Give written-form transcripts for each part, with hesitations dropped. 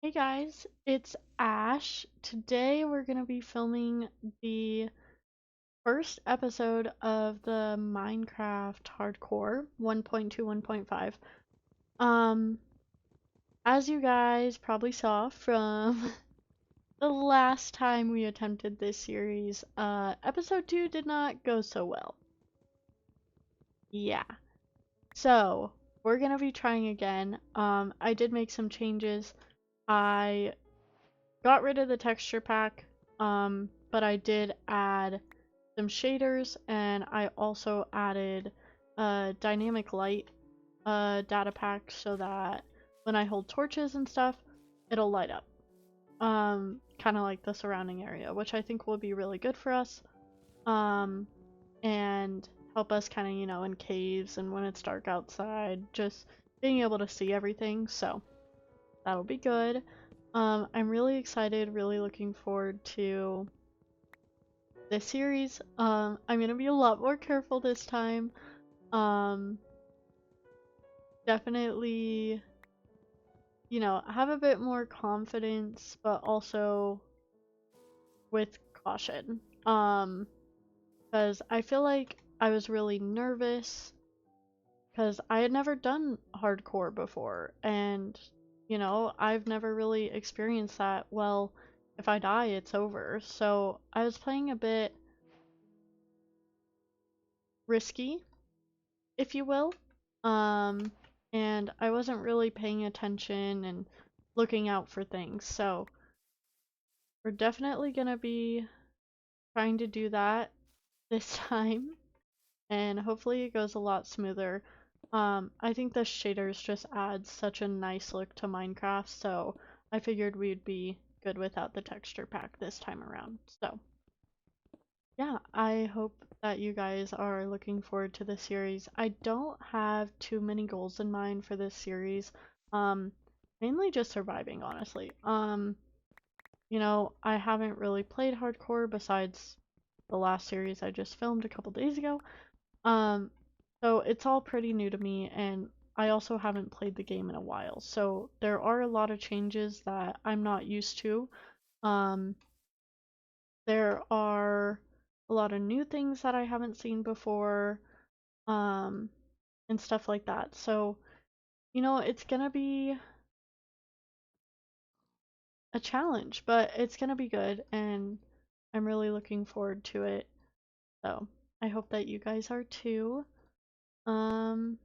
Hey guys, it's Ash. Today we're going to be filming the first episode of the Minecraft Hardcore 1.2 1.5. Um, as you guys probably saw from the last time we attempted this series, episode 2 did not go so well. Yeah. So, we're going to be trying again. I did make some changes. I got rid of the texture pack, but I did add some shaders, and I also added a dynamic light data pack so that when I hold torches and stuff, it'll light up. Kind of like the surrounding area, which I think will be really good for us. And help us kind of, in caves and when it's dark outside, just being able to see everything. So that'll be good. I'm really excited, really looking forward to this series. I'm gonna be a lot more careful this time. Um, Definitely, have a bit more confidence, but also with caution. Because I feel like I was really nervous because I had never done hardcore before, and I've never really experienced that. Well, if I die, it's over. So I was playing a bit risky, if you will. Um, and I wasn't really paying attention and looking out for things. So we're definitely gonna be trying to do that this time, and hopefully it goes a lot smoother. I think the shaders just add such a nice look to Minecraft, so I figured we'd be good without the texture pack this time around. So yeah, I hope that you guys are looking forward to the series. I don't have too many goals in mind for this series. Um, Mainly just surviving, honestly. I haven't really played hardcore besides the last series I just filmed a couple days ago. Um, so it's all pretty new to me, and I also haven't played the game in a while. So there are a lot of changes that I'm not used to. Um, there are a lot of new things that I haven't seen before, um, and stuff like that. So, it's gonna be a challenge, but it's gonna be good, and I'm really looking forward to it. So, I hope that you guys are too. Um,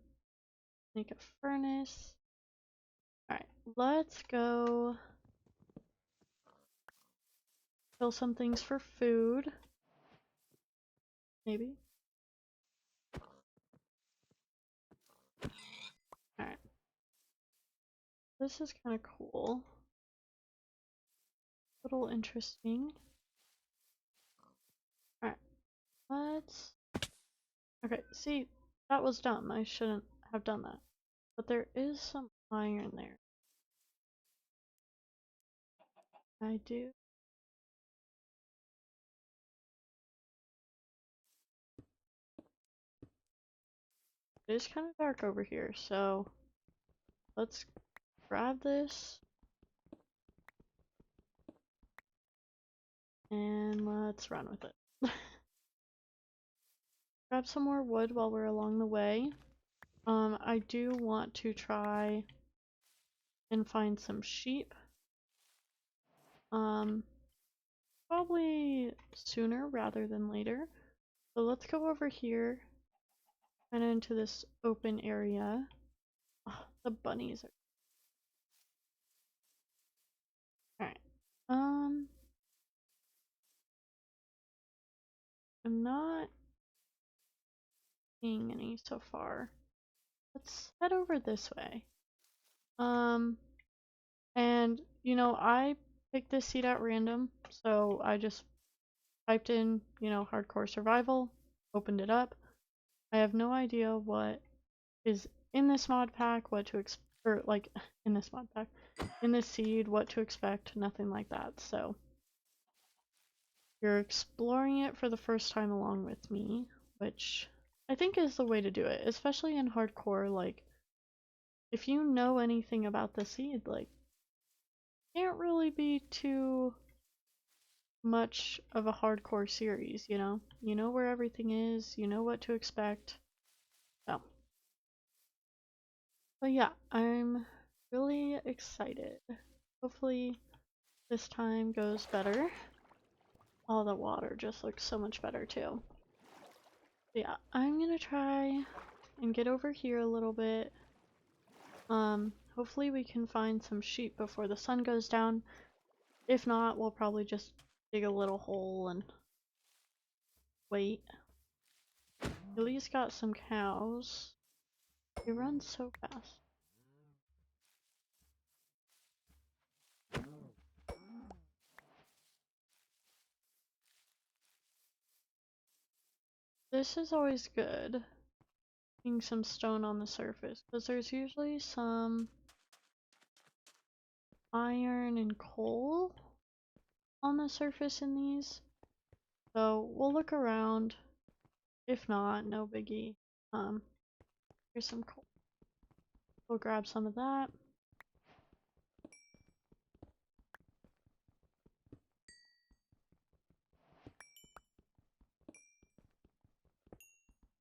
make a furnace. Alright, let's go kill some things for food. Maybe. Alright. This is kind of cool. A little interesting. Alright, let's... Okay, see, that was dumb. I shouldn't have done that. But there is some iron there. I do. It is kind of dark over here, so let's grab this. And let's run with it. Grab some more wood while we're along the way. I do want to try and find some sheep. Um, Probably sooner rather than later. So let's go over here and into this open area. Oh, the bunnies are... Alright. I'm not seeing any so far. Let's head over this way. Um, and I picked this seed at random, so I just typed in, hardcore survival, opened it up. I have no idea what is in this mod pack, what to expect, or like in this mod pack, in this seed, what to expect, nothing like that. So you're exploring it for the first time along with me, which I think is the way to do it, especially in hardcore. Like, if you know anything about the seed, like, can't really be too much of a hardcore series, you know? You know where everything is, you know what to expect. So. But yeah, I'm really excited. Hopefully this time goes better. All the water just looks so much better too. But yeah, I'm gonna try and get over here a little bit. Hopefully we can find some sheep before the sun goes down. If not, we'll probably just dig a little hole and wait. At least got some cows. They run so fast. This is always good. Seeing some stone on the surface, because there's usually some iron and coal on the surface in these. So we'll look around. If not, no biggie. Here's some coal. We'll grab some of that.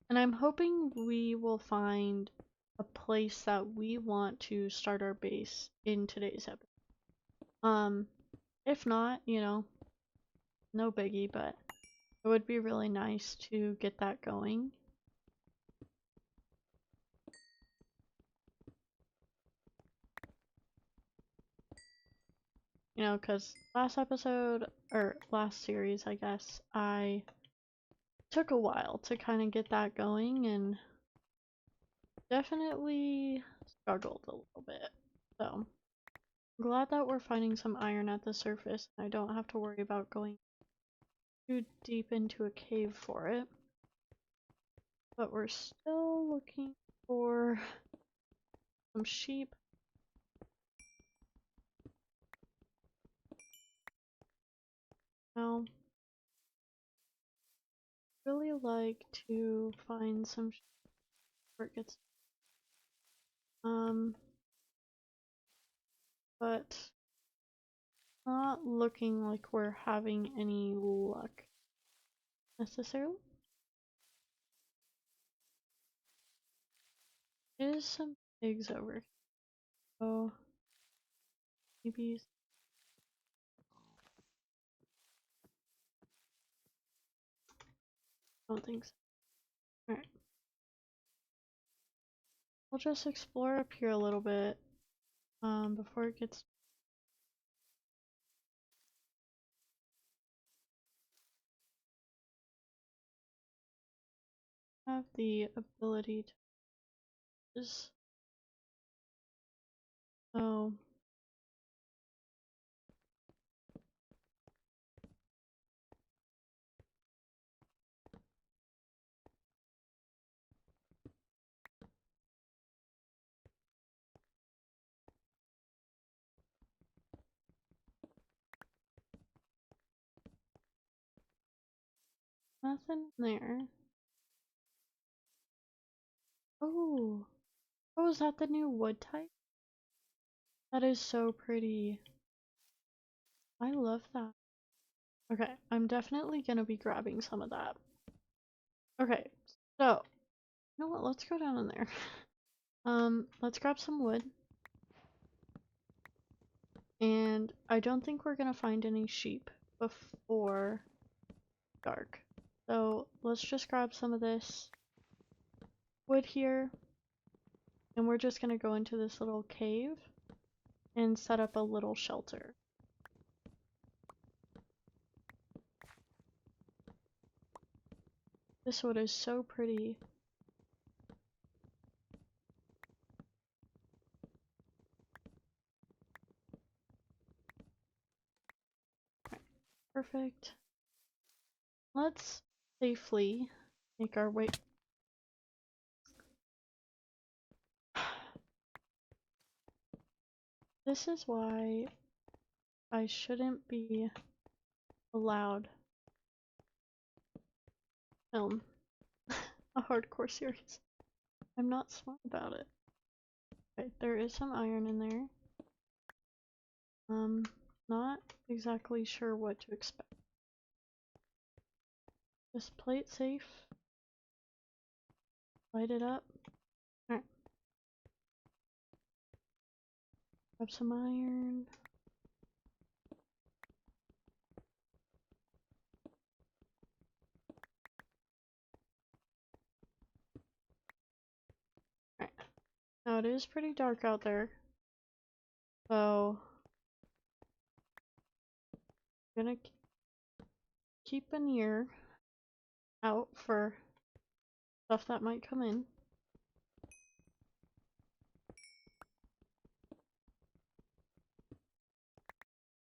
And I'm hoping we will find a place that we want to start our base in today's episode. If not, you know, no biggie, but it would be really nice to get that going. You know, because last episode, or last series, I guess, I took a while to kind of get that going and definitely struggled a little bit. So, I'm glad that we're finding some iron at the surface and I don't have to worry about going too deep into a cave for it. But we're still looking for some sheep. Now, really like to find some sheep where it gets but not looking like we're having any luck necessarily. There's some pigs over here. So maybe I don't think so. Alright. We'll just explore up here a little bit before it gets have the ability to just so nothing there. Oh, oh, is that the new wood type? That is so pretty. I love that. Okay, I'm definitely gonna be grabbing some of that. Okay, so you know what? Let's go down in there. Let's grab some wood. And I don't think we're gonna find any sheep before dark. So let's just grab some of this wood here. And we're just gonna go into this little cave and set up a little shelter. This wood is so pretty. Perfect. Let's safely make our way. This is why I shouldn't be allowed film a hardcore series. I'm not smart about it. Okay, there is some iron in there. Not exactly sure what to expect. Just play it safe. Light it up. Alright. Grab some iron. Alright. Now it is pretty dark out there. So I'm gonna keep an ear out for stuff that might come in.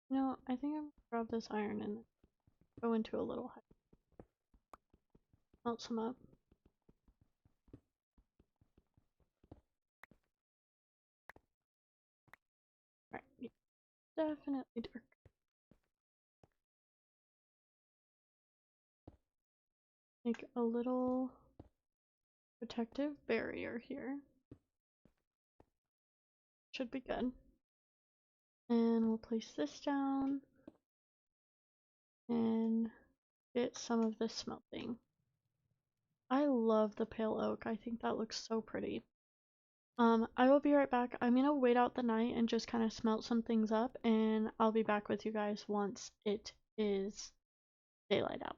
No, I think I'm gonna grab this iron and go into a little hut. Melt some up. Alright, yeah, definitely dark. Make a little protective barrier here. Should be good. And we'll place this down and get some of this smelting. I love the pale oak. I think that looks so pretty. I will be right back. I'm gonna wait out the night and just kind of smelt some things up, and I'll be back with you guys once it is daylight out.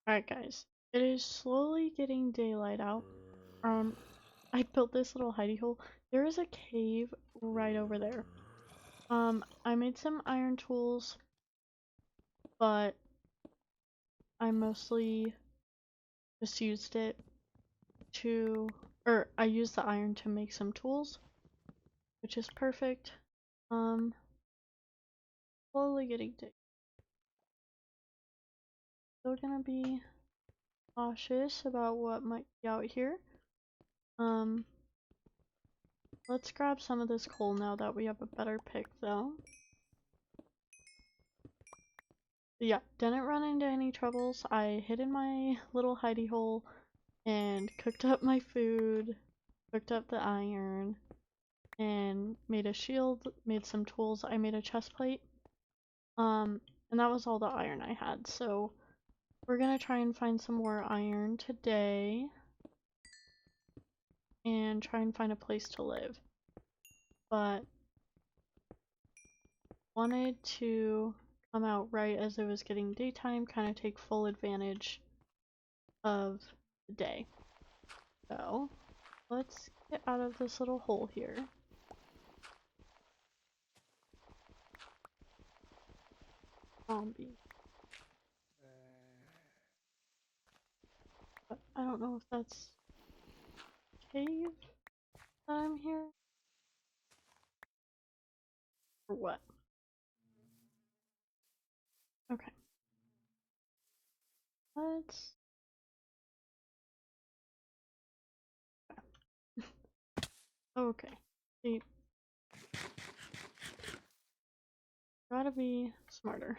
Alright guys, it is slowly getting daylight out. I built this little hidey hole. There is a cave right over there. I made some iron tools, but I mostly just used it to, or I used the iron to make some tools, which is perfect. Slowly getting day. Still gonna be cautious about what might be out here. Let's grab some of this coal now that we have a better pick though. Yeah, didn't run into any troubles. I hid in my little hidey hole and cooked up my food, cooked up the iron, and made a shield, made some tools. I made a chest plate. And that was all the iron I had. So we're gonna try and find some more iron today and try and find a place to live. But wanted to come out right as it was getting daytime, kind of take full advantage of the day. So let's get out of this little hole here. Zombie. But I don't know if that's cave that I'm here or what. Okay. Let's okay. See, gotta be smarter.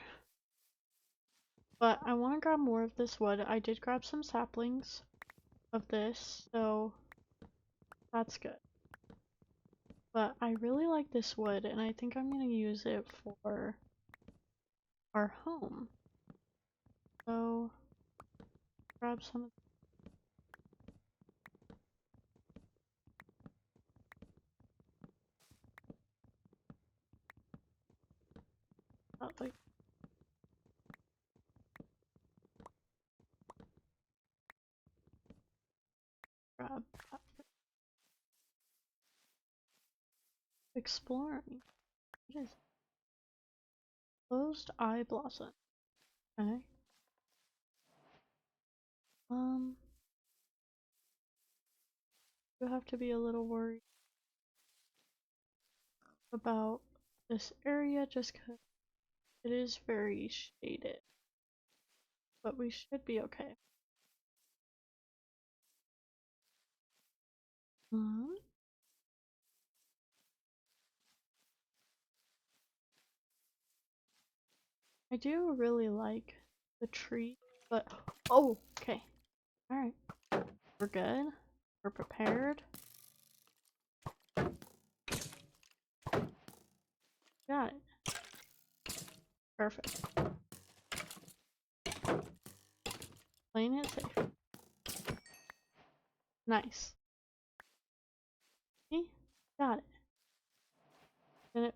But I want to grab more of this wood. I did grab some saplings of this, so that's good. But I really like this wood, and I think I'm going to use it for our home. So, grab some of that, like, grab that. Exploring. What is it? Closed eye blossom. Okay. You have to be a little worried about this area just because it is very shaded. But we should be okay. I do really like the tree, but oh, okay. Alright. We're good. We're prepared. Perfect. Playing it safe. Nice. See? Got it. Didn't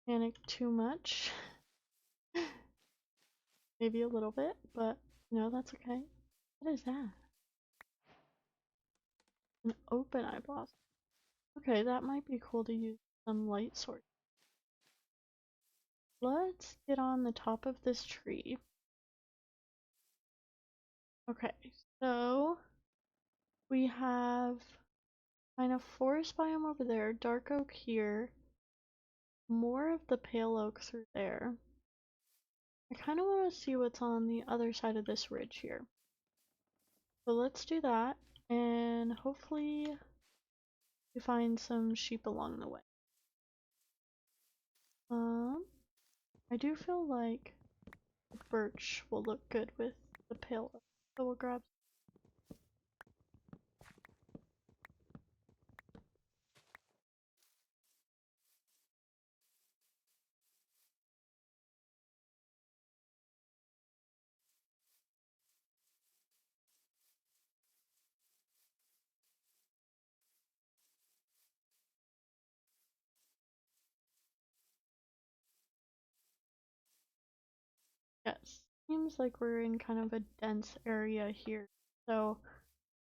panic too much. Maybe a little bit, but no, that's okay. What is that? An open eye blossom. Okay, that might be cool to use some light source. Let's get on the top of this tree. Okay, so we have kind of forest biome over there, dark oak here, more of the pale oak through there. I kind of want to see what's on the other side of this ridge here. So let's do that, and hopefully we find some sheep along the way. I do feel like the birch will look good with the pale oak, so we'll grab. Yes, seems like we're in kind of a dense area here, so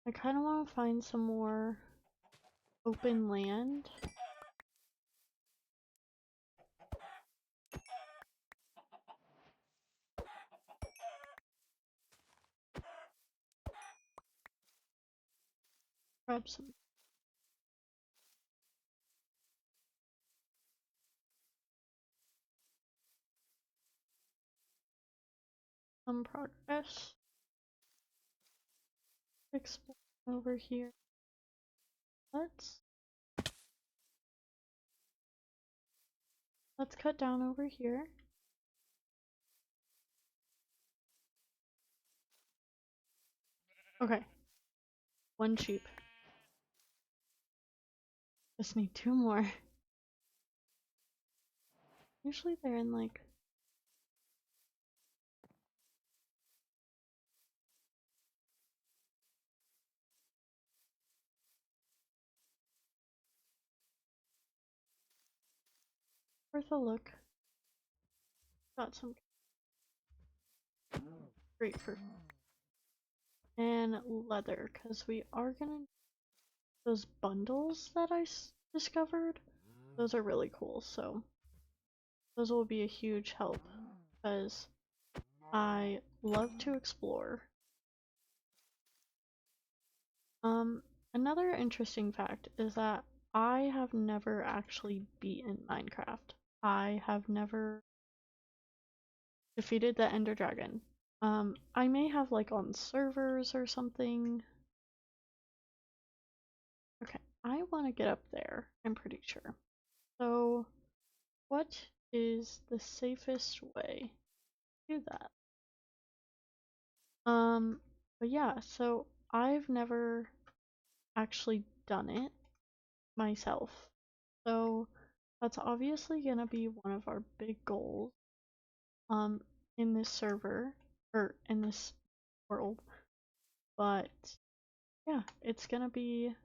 I kind of want to find some more open land. Grab some progress. Explore over here. Let's cut down over here. Okay. One sheep. Just need two more. Usually they're in like worth a look. Got some grapefruit and leather because we are gonna those bundles that I discovered. Those are really cool, so those will be a huge help because I love to explore. Another interesting fact is that I have never actually beaten Minecraft. I have never defeated the Ender Dragon. I may have like on servers or something. Okay, I want to get up there, I'm pretty sure. So, what is the safest way to do that? But yeah, so I've never actually done it myself. So that's obviously gonna be one of our big goals um in this server or in this world. But yeah, it's gonna be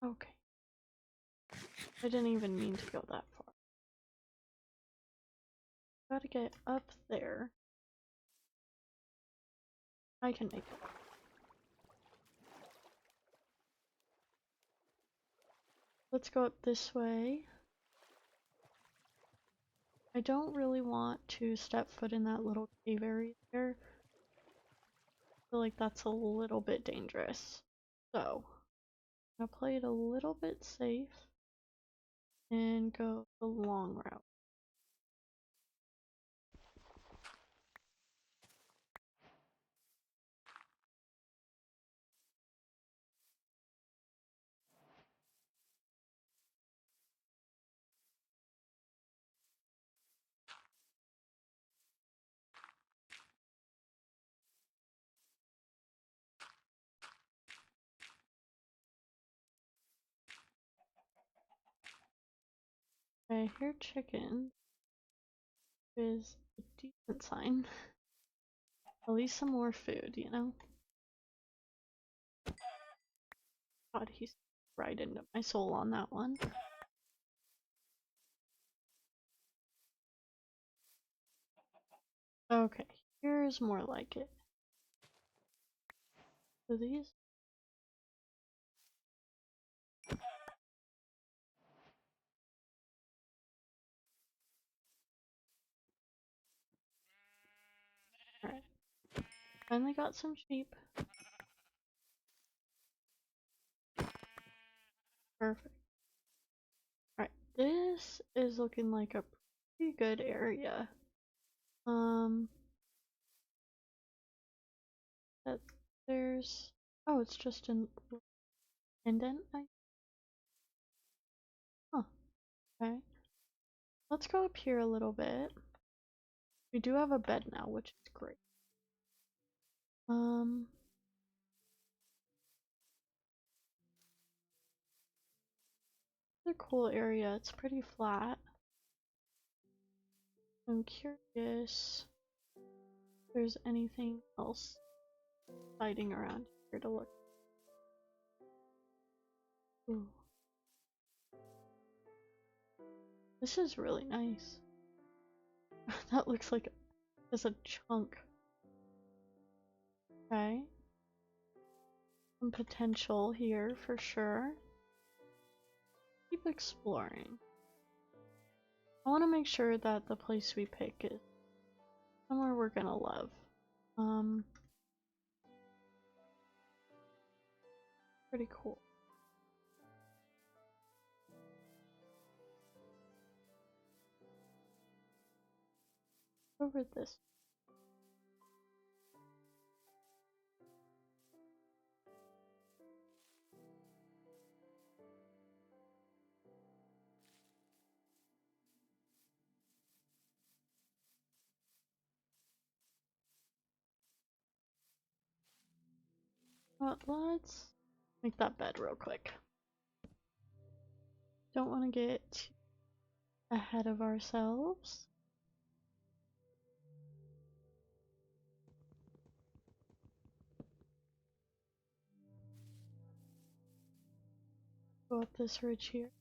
okay. I didn't even mean to go that far. Gotta get up there. I can make it. Let's go up this way. I don't really want to step foot in that little cave area there. I feel like that's a little bit dangerous. So, I'm gonna play it a little bit safe and go the long route. I hear chicken is a decent sign. At least some more food, you know? God, he's right into my soul on that one. Okay, here's more like it. So these. Alright. Finally got some sheep. Perfect. Alright, this is looking like a pretty good area. That there's. Oh, it's just an indent. Huh. Okay. Let's go up here a little bit. We do have a bed now, which is great. It's a cool area. It's pretty flat. I'm curious if there's anything else hiding around here to look. Ooh. This is really nice. That looks like there's a chunk. Okay. Some potential here for sure. Keep exploring. I want to make sure that the place we pick is somewhere we're gonna love. Pretty cool. Over this. Let's make that bed real quick. Don't want to get ahead of ourselves. Go up this ridge here.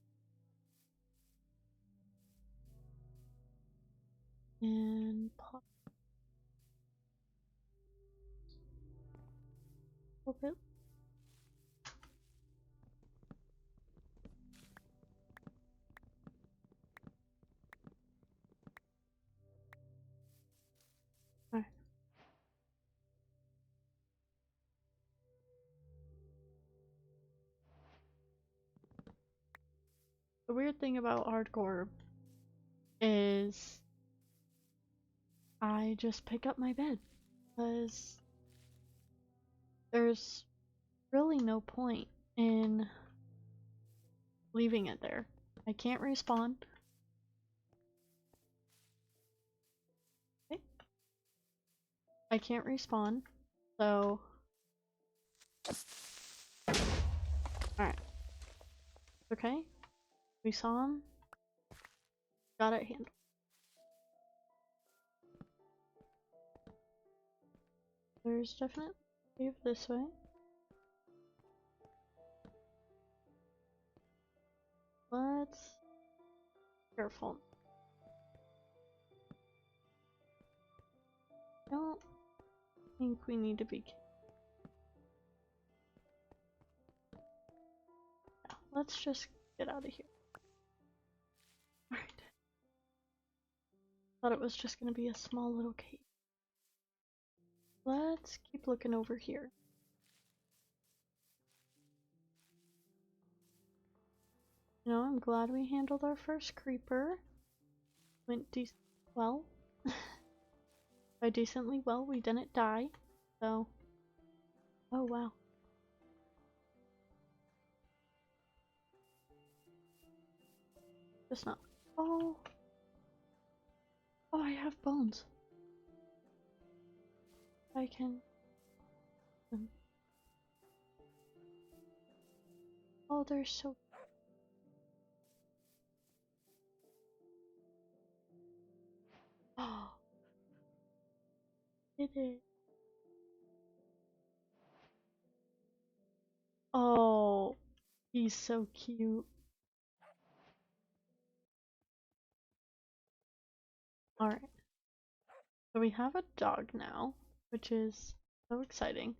And pop a bit. Alright. The weird thing about hardcore is I just pick up my bed because there's really no point in leaving it there. I can't respawn. Okay. I can't respawn, so alright. Okay. We saw him. Got it handled. There's definitely a cave this way. Let's careful. Don't think we need to be. Yeah, let's just get out of here. Alright. Thought it was just gonna be a small little cave. Let's keep looking over here. You know, I'm glad we handled our first creeper. Went decent well. By decently well, we didn't die. So, oh wow. Just not. Oh. Oh, I have bones. I can. Oh, they're so. did it. Oh, he's so cute. Alright, so we have a dog now, which is so exciting.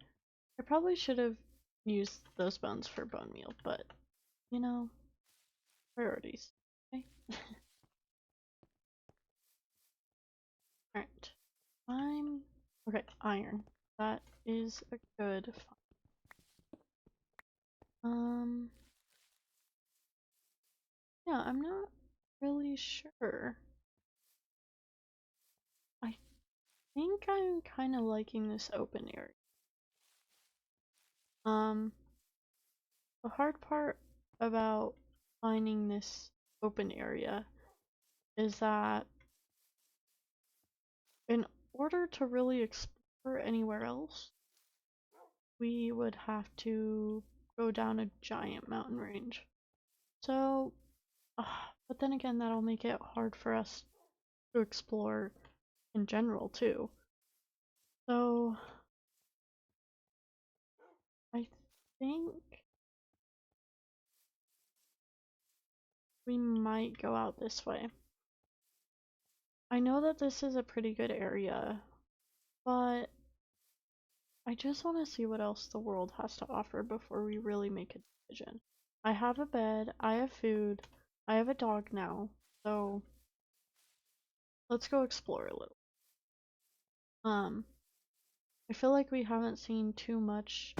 I probably should have used those bones for bone meal, but you know, priorities. Okay. Alright. Okay, iron. That is a good find. Yeah, I'm not really sure. I think I'm kind of liking this open area. The hard part about finding this open area is that in order to really explore anywhere else, we would have to go down a giant mountain range. So, but then again, that'll make it hard for us to explore in general, too. So, I think we might go out this way. I know that this is a pretty good area, but I just want to see what else the world has to offer before we really make a decision. I have a bed, I have food, I have a dog now, so let's go explore a little. I feel like we haven't seen too much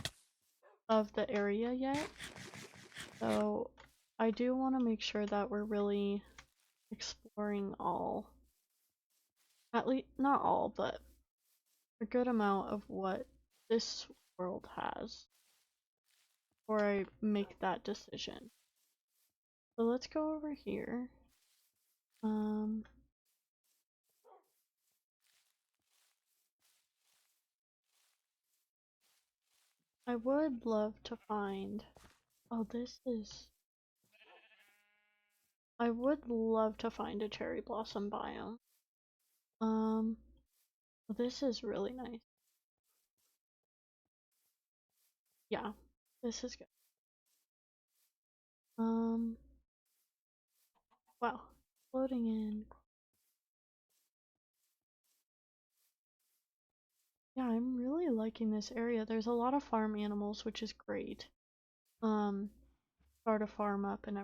of the area yet, so I do want to make sure that we're really exploring all, at least not all, but a good amount of what this world has before I make that decision. So let's go over here. I would love to find. Oh, this is. I would love to find a cherry blossom biome. This is really nice. Yeah, this is good. Wow, floating in. Yeah, I'm really liking this area. There's a lot of farm animals, which is great. Start a farm up and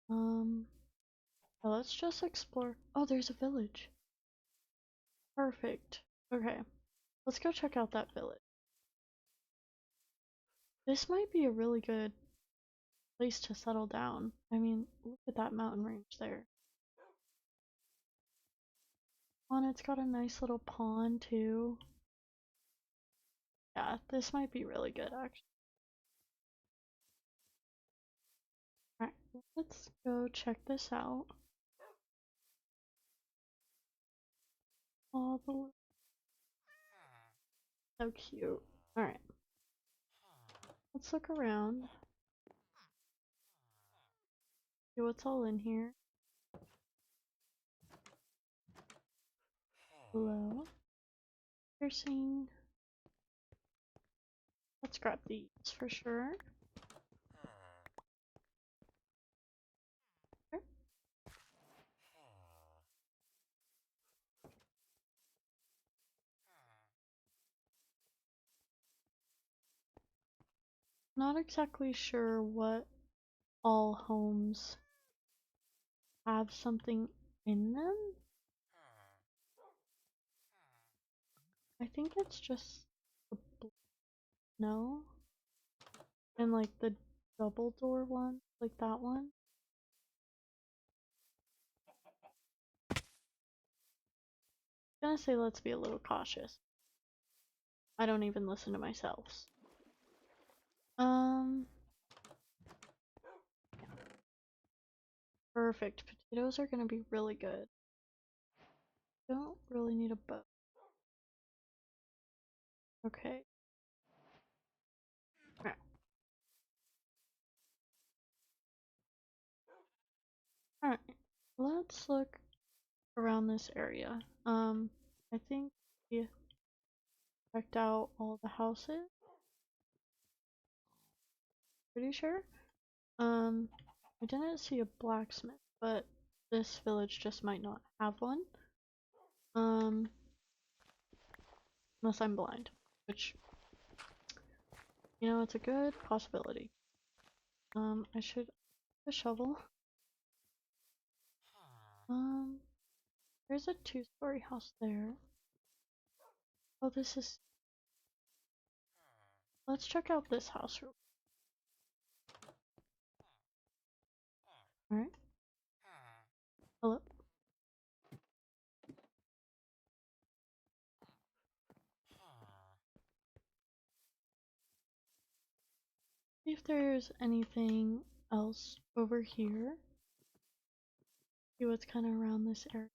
everything. Let's just explore. Oh, there's a village. Perfect. Okay, let's go check out that village. This might be a really good place to settle down. I mean, look at that mountain range there. Oh, and it's got a nice little pond too. Yeah, this might be really good actually. Alright, let's go check this out. All the so cute. Alright, let's look around. See what's all in here. Hello. Piercing. Let's grab these for sure. Okay. Not exactly sure what all homes have something in them. I think it's just the no, and like the double door one, like that one. I'm gonna say let's be a little cautious. I don't even listen to myself. Perfect. Potatoes are gonna be really good. Don't really need a bow. Okay. Alright. Alright. Let's look around this area. I think checked out all the houses. Pretty sure. I didn't see a blacksmith, but this village just might not have one. Unless I'm blind, which, you know, it's a good possibility. I should have a shovel. There's a 2-story house there. Oh, this is. Let's check out this house real quick. Alright. Hello? See if there's anything else over here. See what's kind of around this area.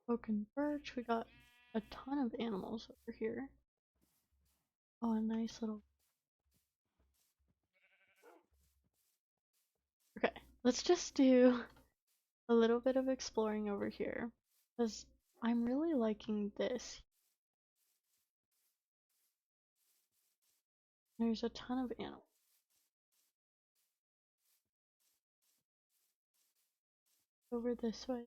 Oak and birch. We got a ton of animals over here. Oh, a nice little. Okay, let's just do a little bit of exploring over here, because I'm really liking this. There's a ton of animals. Over this way.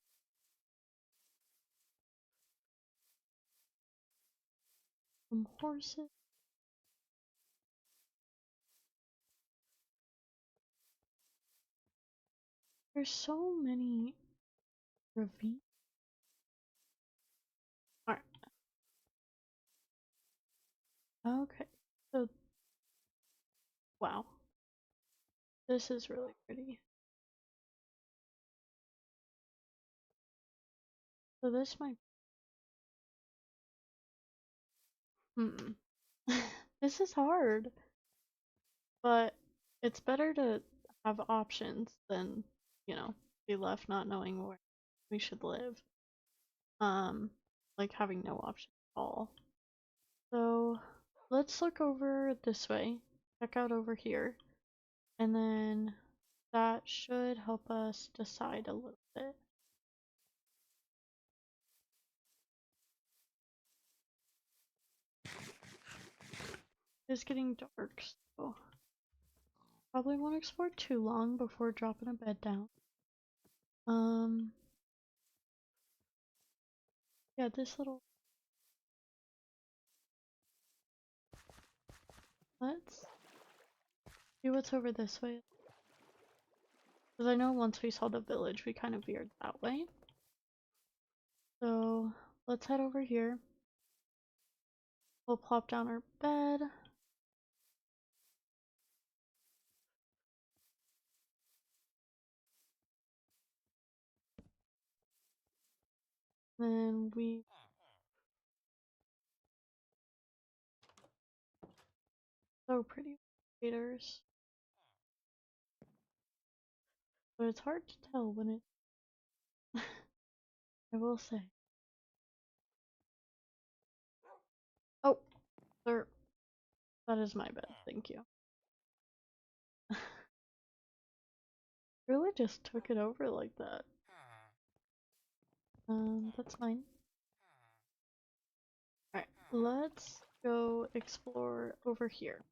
Some horses. There's so many ravines. Alright. Okay. So, wow. This is really pretty. So this might. This is hard. But it's better to have options than, you know, be left not knowing where we should live. Like having no option at all. So let's look over this way, check out over here, and then that should help us decide a little bit. It's getting dark, so probably won't explore too long before dropping a bed down. Yeah, this little. Let's see what's over this way. Because I know once we saw the village, we kind of veered that way. So let's head over here. We'll plop down our bed. Then we. So pretty shaders. But it's hard to tell when it. I will say. Oh, there. That is my bed, thank you. Really just took it over like that. That's mine. Alright, let's go explore over here.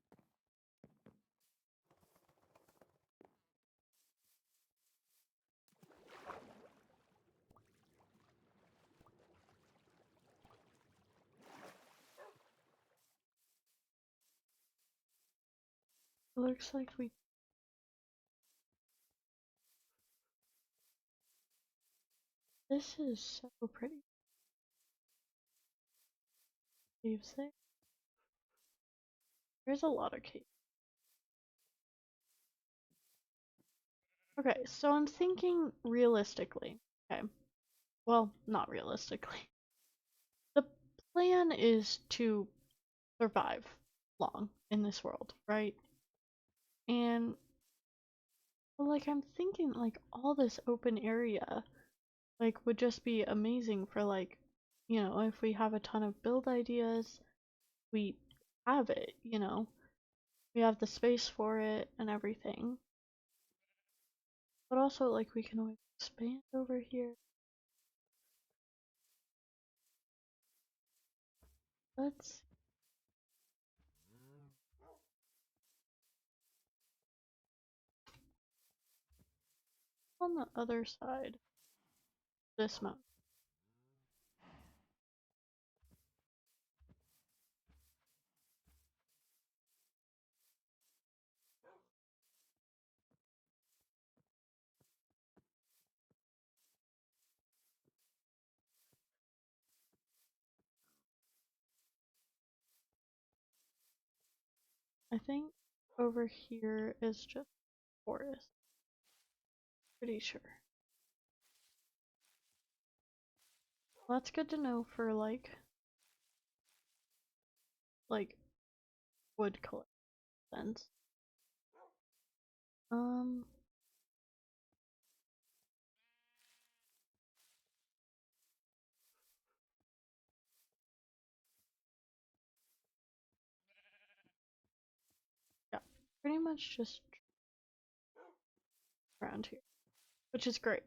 Looks like we. This is so pretty. Caves there. There's a lot of caves. Okay, so I'm thinking realistically. Okay. Well, not realistically. The plan is to survive long in this world, right? And like I'm thinking like all this open area like would just be amazing for like, you know, if we have a ton of build ideas, we have it, you know. We have the space for it and everything. But also like we can always expand over here. let's on the other side. This mountain. I think over here is just forest. Pretty sure. Well, that's good to know for like wood collections. Yeah, pretty much just around here, which is great.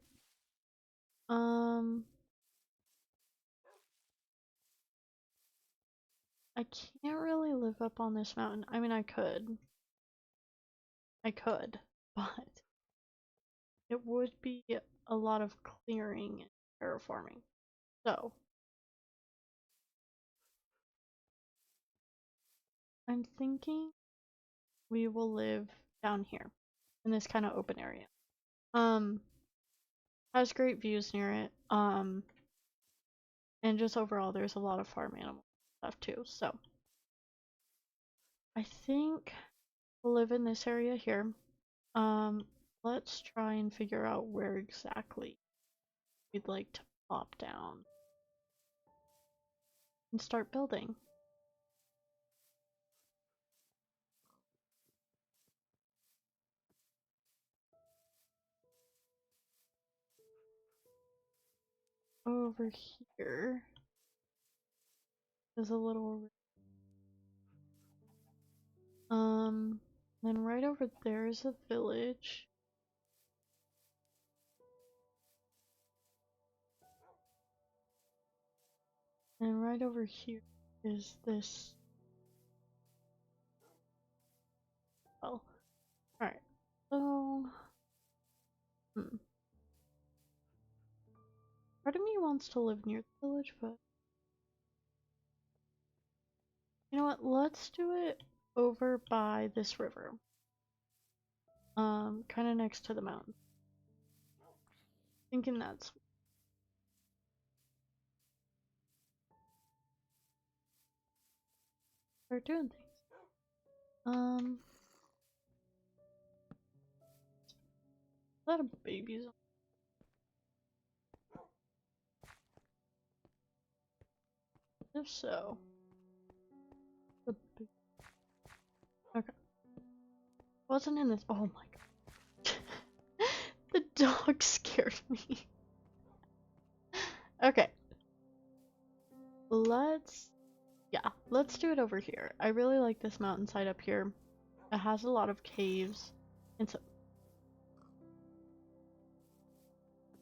I can't really live up on this mountain. I mean, I could, but it would be a lot of clearing and terraforming. So, I'm thinking we will live down here in this kind of open area. Has great views near it. And just overall, there's a lot of farm animal stuff too. So, I think we'll live in this area here. Let's try and figure out where exactly we'd like to plop down and start building. Over here is a little then right over there is a village. And right over here is this. Well, alright. So part of me wants to live near the village, but you know what? Let's do it over by this river. Kind of next to the mountain. Thinking that's start doing things. Is that a baby zone? If so, okay. Wasn't in this. Oh my god. The dog scared me. Okay. Let's do it over here. I really like this mountainside up here. It has a lot of caves. And so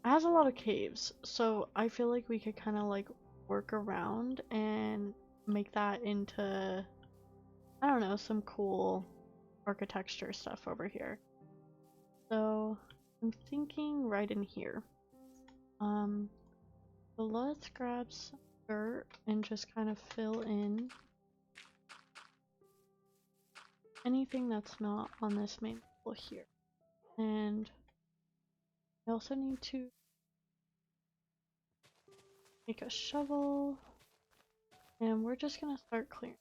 it has a lot of caves, so I feel like we could kind of like work around and make that into, I don't know, some cool architecture stuff over here. So I'm thinking right in here. So let's grab some dirt and just kind of fill in anything that's not on this main level here. And I also need to make a shovel, and we're just gonna start clearing.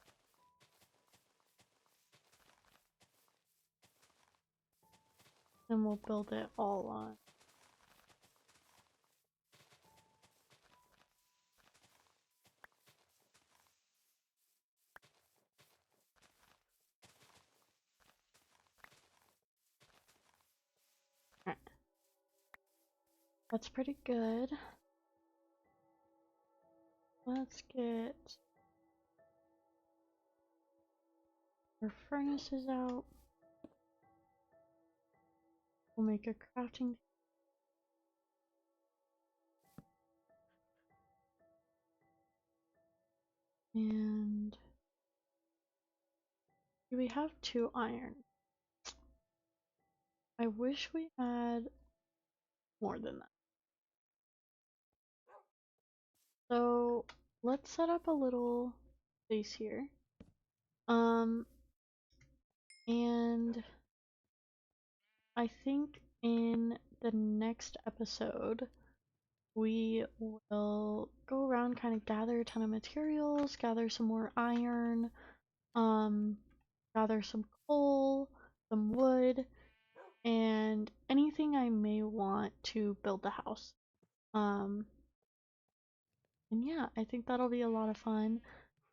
Then we'll build it all on. Alright. That's pretty good. Let's get our furnaces out. We'll make a crafting. And we have 2 iron. I wish we had more than that. So let's set up a little base here. And I think in the next episode we will go around, kind of gather a ton of materials, gather some more iron, um, gather some coal, some wood, and anything I may want to build the house. Um, and yeah, I think that'll be a lot of fun.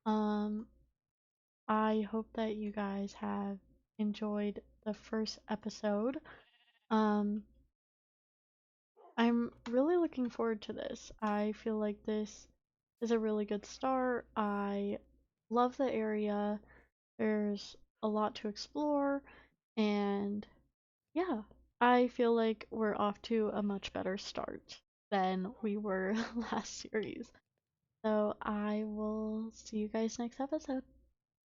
Um, I hope that you guys have enjoyed the first episode. Um, I'm really looking forward to this. I feel like this is a really good start. I love the area. There's a lot to explore, and yeah, I feel like we're off to a much better start than we were last series. So I will see you guys next episode.